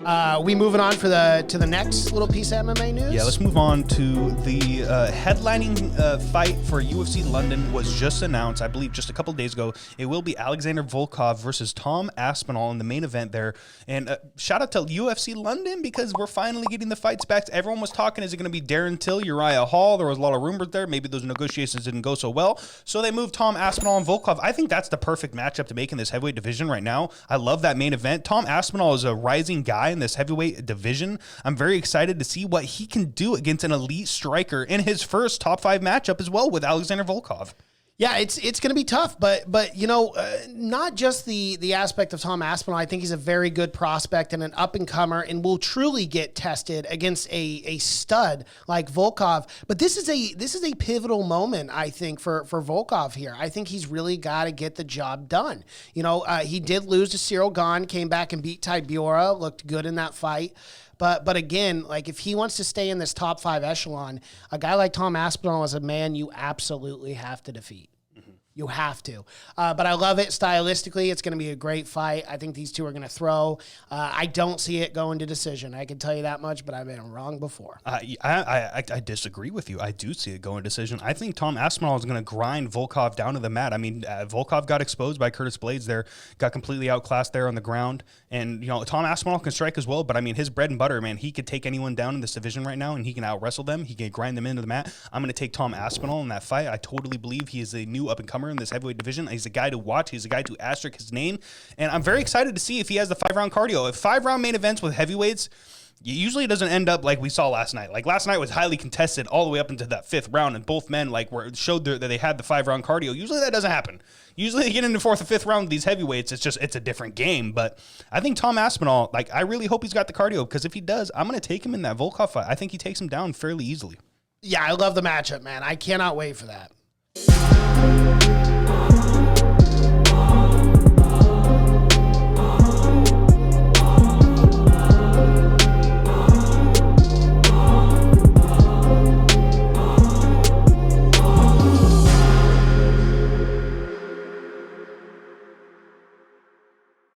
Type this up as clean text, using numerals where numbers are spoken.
We moving on to the next little piece of MMA news? Yeah, let's move on to the headlining fight for UFC London was just announced, I believe, just a couple days ago. It will be Alexander Volkov versus Tom Aspinall in the main event there. And shout out to UFC London because we're finally getting the fights back. Everyone was talking, is it going to be Darren Till, Uriah Hall? There was a lot of rumors there. Maybe those negotiations didn't go so well. So they moved Tom Aspinall and Volkov. I think that's the perfect matchup to make in this heavyweight division right now. I love that main event. Tom Aspinall is a rising guy in this heavyweight division. I'm very excited to see what he can do against an elite striker in his first top 5 matchup as well with Alexander Volkov. Yeah, it's going to be tough, but not just the aspect of Tom Aspinall. I think he's a very good prospect and an up and comer, and will truly get tested against a stud like Volkov. But this is a pivotal moment, I think, for Volkov here. I think he's really got to get the job done. He did lose to Cyril Gane, came back and beat Tybura, looked good in that fight. But again, like if he wants to stay in this top 5 echelon, a guy like Tom Aspinall is a man you absolutely have to defeat. You have to. But I love it stylistically. It's going to be a great fight. I think these two are going to throw. I don't see it going to decision. I can tell you that much, but I've been wrong before. I disagree with you. I do see it going decision. I think Tom Aspinall is going to grind Volkov down to the mat. I mean, Volkov got exposed by Curtis Blades there, got completely outclassed there on the ground. And, Tom Aspinall can strike as well, but I mean, his bread and butter, man, he could take anyone down in this division right now and he can out-wrestle them. He can grind them into the mat. I'm going to take Tom Aspinall in that fight. I totally believe he is a new up-and-comer in this heavyweight division. He's a guy to watch. He's a guy to asterisk his name. And I'm very excited to see if he has the 5-round cardio. If 5-round main events with heavyweights, usually it doesn't end up like we saw last night. Like last night was highly contested all the way up into that 5th round, and both men showed that they had the 5-round cardio. Usually that doesn't happen. Usually they get into 4th or 5th round with these heavyweights. It's a different game. But I think Tom Aspinall, I really hope he's got the cardio, because if he does, I'm going to take him in that Volkov fight. I think he takes him down fairly easily. Yeah, I love the matchup, man. I cannot wait for that.